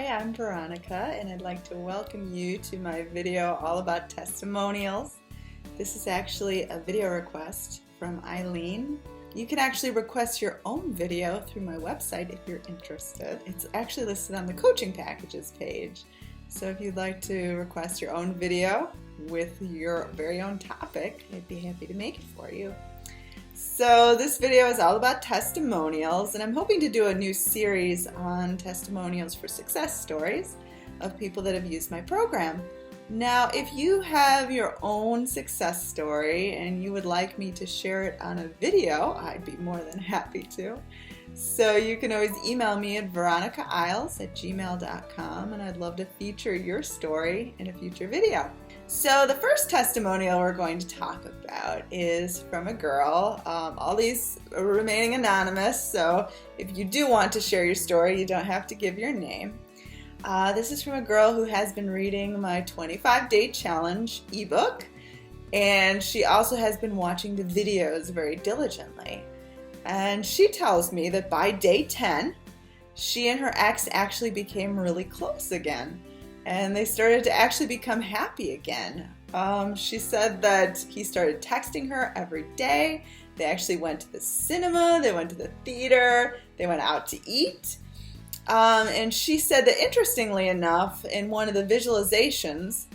Hi, I'm Veronica, and I'd like to welcome you to my video all about testimonials. This is actually a video request from Eileen. You can actually request your own video through my website if you're interested. It's actually listed on the coaching packages page. So if you'd like to request your own video with your very own topic, I'd be happy to make it for you. So this video is all about testimonials, and I'm hoping to do a new series on testimonials for success stories of people that have used my program. Now, if you have your own success story and you would like me to share it on a video, I'd be more than happy to. So you can always email me at veronicaisles@gmail.com, and I'd love to feature your story in a future video. So the first testimonial we're going to talk about is from a girl. All these are remaining anonymous, so if you do want to share your story, you don't have to give your name. This is from a girl who has been reading my 25-day challenge ebook, and she also has been watching the videos very diligently. And she tells me that by day 10, she and her ex actually became really close again. And they started to actually become happy again. She said that he started texting her every day. They actually went to the cinema, they went to the theater, they went out to eat. And she said that interestingly enough, in one of the visualizations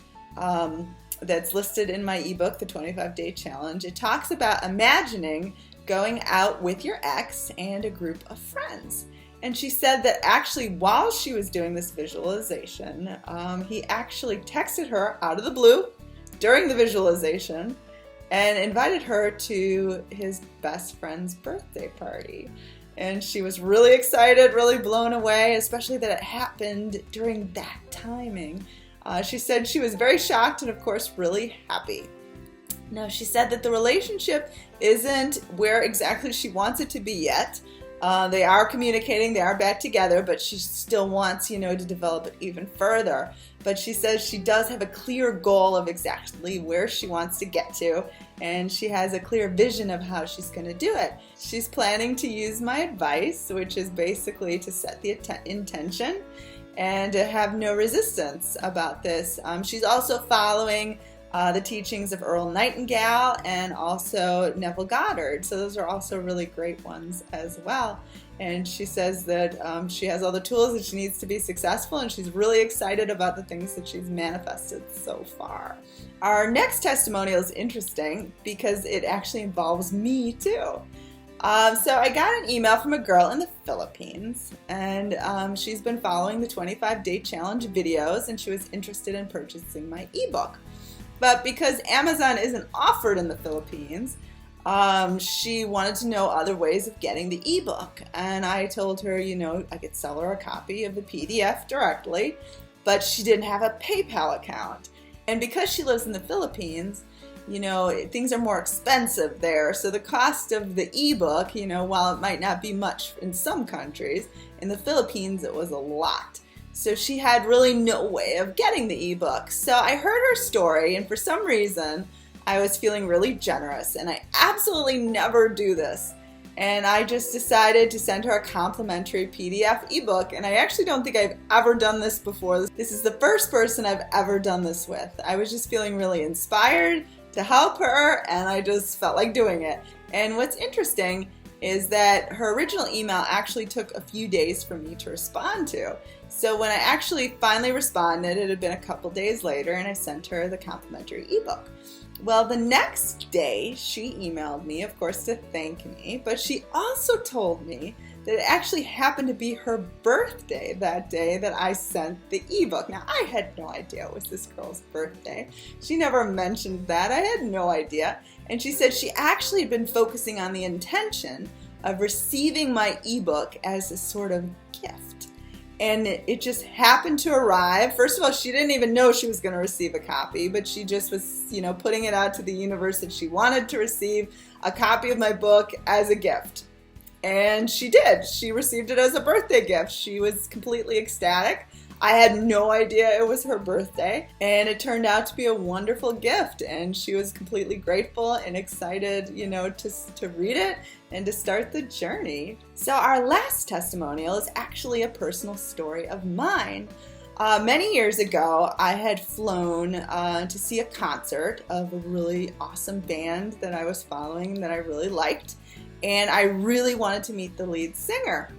that's listed in my ebook, the 25-day challenge, it talks about imagining going out with your ex and a group of friends. And she said that actually while she was doing this visualization, he actually texted her out of the blue during the visualization and invited her to his best friend's birthday party. And she was really excited, really blown away, especially that it happened during that timing. She said she was very shocked and of course really happy. Now she said that the relationship isn't where exactly she wants it to be yet. They are communicating, they are back together, but she still wants, to develop it even further. But she says she does have a clear goal of exactly where she wants to get to, and she has a clear vision of how she's going to do it. She's planning to use my advice, which is basically to set the intention and to have no resistance about this. She's also following the teachings of Earl Nightingale and also Neville Goddard. So those are also really great ones as well. And she says that she has all the tools that she needs to be successful, and she's really excited about the things that she's manifested so far. Our next testimonial is interesting because it actually involves me too. So I got an email from a girl in the Philippines, and she's been following the 25-day challenge videos, and she was interested in purchasing my ebook. But because Amazon isn't offered in the Philippines, she wanted to know other ways of getting the ebook. And I told her, I could sell her a copy of the PDF directly, but she didn't have a PayPal account. And because she lives in the Philippines, things are more expensive there. So the cost of the ebook, while it might not be much in some countries, in the Philippines it was a lot. So she had really no way of getting the ebook. So I heard her story, and for some reason, I was feeling really generous, and I absolutely never do this. And I just decided to send her a complimentary PDF ebook, and I actually don't think I've ever done this before. This is the first person I've ever done this with. I was just feeling really inspired to help her, and I just felt like doing it. And what's interesting is that her original email actually took a few days for me to respond to. So when I actually finally responded, it had been a couple days later, and I sent her the complimentary ebook. Well, the next day she emailed me, of course, to thank me, but she also told me that it actually happened to be her birthday that day that I sent the ebook. Now, I had no idea it was this girl's birthday. She never mentioned that. I had no idea. And she said she actually had been focusing on the intention of receiving my ebook as a sort of gift. And it just happened to arrive. First of all, she didn't even know she was going to receive a copy, but she just was, putting it out to the universe that she wanted to receive a copy of my book as a gift. And she did. She received it as a birthday gift. She was completely ecstatic. I had no idea it was her birthday, and it turned out to be a wonderful gift, and she was completely grateful and excited, you know, to read it and to start the journey. So our last testimonial is actually a personal story of mine. Many years ago, I had flown to see a concert of a really awesome band that I was following that I really liked, and I really wanted to meet the lead singer.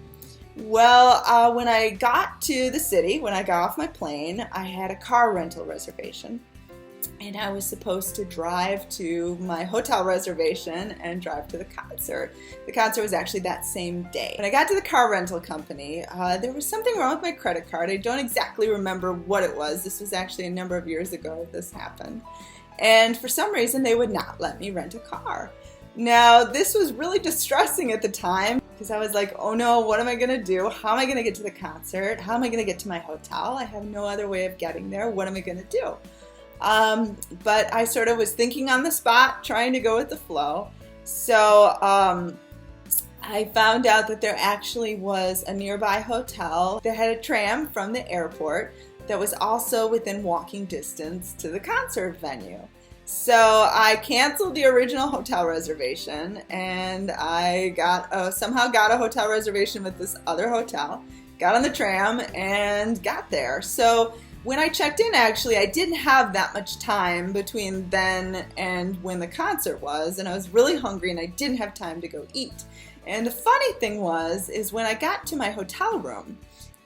Well, when I got to the city, when I got off my plane, I had a car rental reservation, and I was supposed to drive to my hotel reservation and drive to the concert. The concert was actually that same day. When I got to the car rental company, there was something wrong with my credit card. I don't exactly remember what it was. This was actually a number of years ago that this happened. And for some reason, they would not let me rent a car. Now, this was really distressing at the time because I was like, oh no, what am I going to do? How am I going to get to the concert? How am I going to get to my hotel? I have no other way of getting there. What am I going to do? But I sort of was thinking on the spot, trying to go with the flow. So I found out that there actually was a nearby hotel that had a tram from the airport that was also within walking distance to the concert venue. So I canceled the original hotel reservation, and I somehow got a hotel reservation with this other hotel, got on the tram, and got there. So when I checked in, actually, I didn't have that much time between then and when the concert was, and I was really hungry and I didn't have time to go eat. And the funny thing is when I got to my hotel room,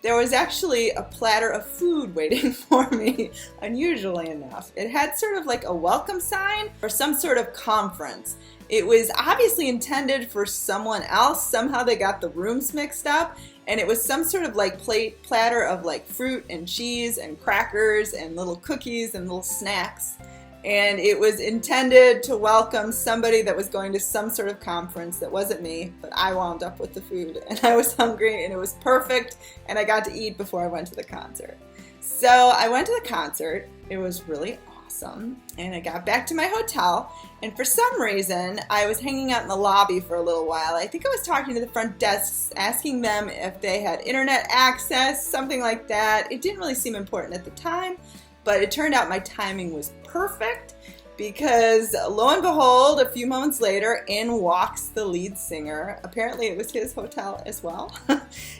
there was actually a platter of food waiting for me, unusually enough. It had sort of like a welcome sign for some sort of conference. It was obviously intended for someone else. Somehow they got the rooms mixed up, and it was some sort of like platter of like fruit and cheese and crackers and little cookies and little snacks. And it was intended to welcome somebody that was going to some sort of conference that wasn't me, but I wound up with the food, and I was hungry, and it was perfect, and I got to eat before I went to the concert. So I went to the concert. It was really awesome, and I got back to my hotel, and for some reason, I was hanging out in the lobby for a little while. I think I was talking to the front desks, asking them if they had internet access, something like that. It didn't really seem important at the time, but it turned out my timing was perfect because lo and behold, a few moments later, in walks the lead singer. Apparently it was his hotel as well.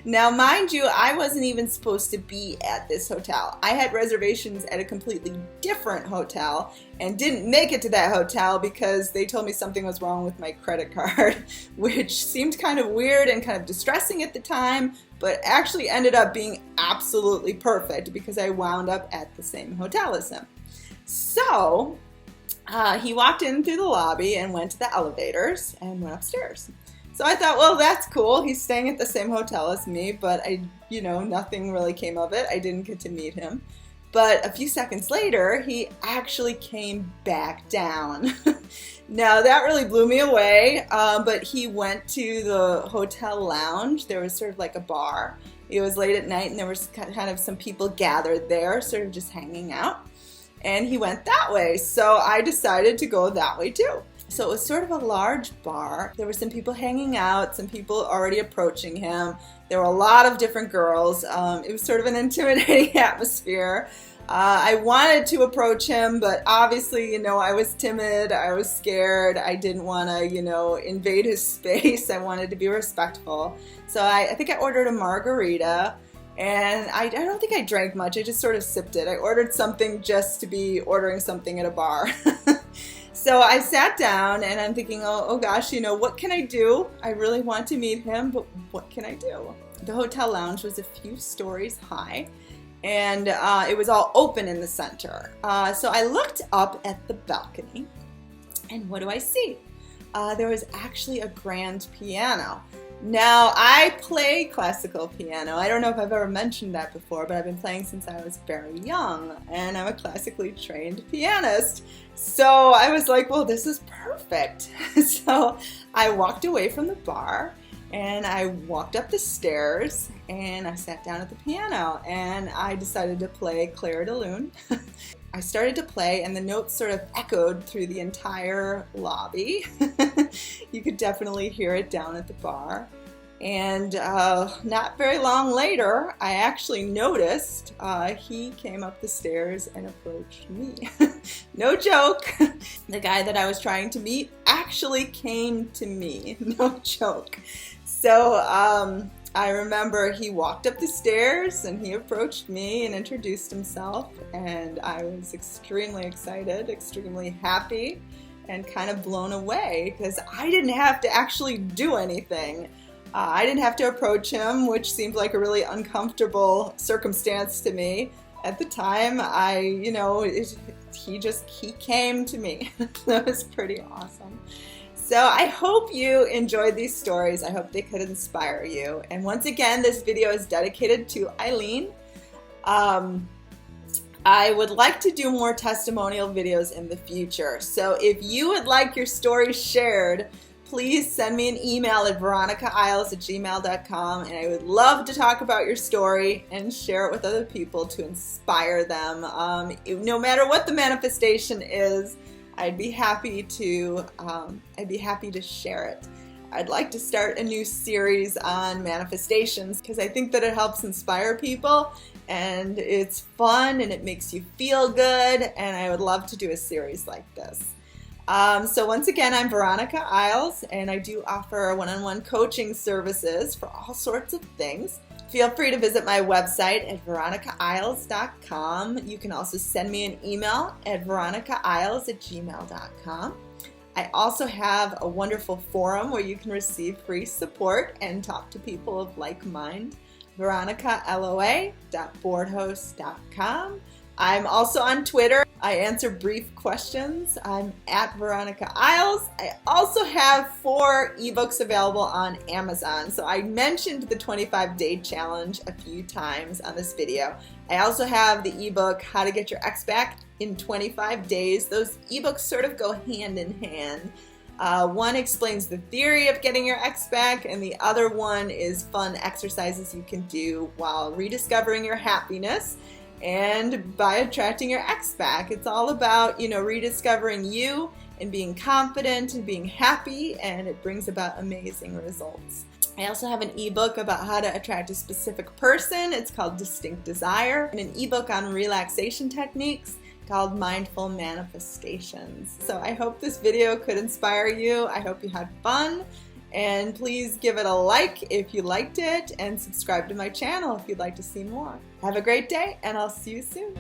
Now, mind you, I wasn't even supposed to be at this hotel. I had reservations at a completely different hotel and didn't make it to that hotel because they told me something was wrong with my credit card, which seemed kind of weird and kind of distressing at the time, but actually ended up being absolutely perfect because I wound up at the same hotel as him. So he walked in through the lobby and went to the elevators and went upstairs. So I thought, well, that's cool. He's staying at the same hotel as me, but nothing really came of it. I didn't get to meet him. But a few seconds later, he actually came back down. Now, that really blew me away, but he went to the hotel lounge. There was sort of like a bar. It was late at night, and there was kind of some people gathered there, sort of just hanging out. And he went that way, so I decided to go that way too. So it was sort of a large bar. There were some people hanging out, some people already approaching him. There were a lot of different girls. It was sort of an intimidating atmosphere. I wanted to approach him, but obviously, I was timid. I was scared. I didn't want to, invade his space. I wanted to be respectful. So I think I ordered a margarita. And I don't think I drank much. I just sort of sipped it. I ordered something just to be ordering something at a bar. So I sat down and I'm thinking, oh gosh, what can I do? I really want to meet him, but what can I do? The hotel lounge was a few stories high, and it was all open in the center. So I looked up at the balcony, and what do I see? There was actually a grand piano. Now, I play classical piano. I don't know if I've ever mentioned that before, but I've been playing since I was very young, and I'm a classically trained pianist. So I was like, well, this is perfect. So I walked away from the bar, and I walked up the stairs, and I sat down at the piano, and I decided to play Clair de Lune. I started to play, and the notes sort of echoed through the entire lobby. You could definitely hear it down at the bar. And not very long later, I actually noticed he came up the stairs and approached me. No joke. The guy that I was trying to meet actually came to me. No joke. So I remember he walked up the stairs and he approached me and introduced himself, and I was extremely excited, extremely happy, and kind of blown away because I didn't have to actually do anything. I didn't have to approach him, which seemed like a really uncomfortable circumstance to me. At the time, he came to me. That was pretty awesome. So I hope you enjoyed these stories. I hope they could inspire you. And once again, this video is dedicated to Eileen. I would like to do more testimonial videos in the future. So if you would like your story shared, please send me an email at veronicailes@gmail.com, and I would love to talk about your story and share it with other people to inspire them. No matter what the manifestation is, I'd be happy to share it. I'd like to start a new series on manifestations because I think that it helps inspire people, and it's fun and it makes you feel good, and I would love to do a series like this. So once again, I'm Veronica Eiles, and I do offer one-on-one coaching services for all sorts of things. Feel free to visit my website at veronicailes.com. You can also send me an email at veronicailes@gmail.com. I also have a wonderful forum where you can receive free support and talk to people of like mind, veronicaloa.boardhost.com. I'm also on Twitter. I answer brief questions. I'm at Veronica Eiles. I also have 4 ebooks available on Amazon. So I mentioned the 25-day challenge a few times on this video. I also have the ebook, How to Get Your Ex Back in 25 Days. Those ebooks sort of go hand in hand. One explains the theory of getting your ex back, and the other one is fun exercises you can do while rediscovering your happiness and by attracting your ex back. It's all about, rediscovering you and being confident and being happy, and it brings about amazing results. I also have an ebook about how to attract a specific person. It's called Distinct Desire, and an ebook on relaxation techniques called Mindful Manifestations. So I hope this video could inspire you. I hope you had fun. And please give it a like if you liked it, and subscribe to my channel if you'd like to see more. Have a great day, and I'll see you soon.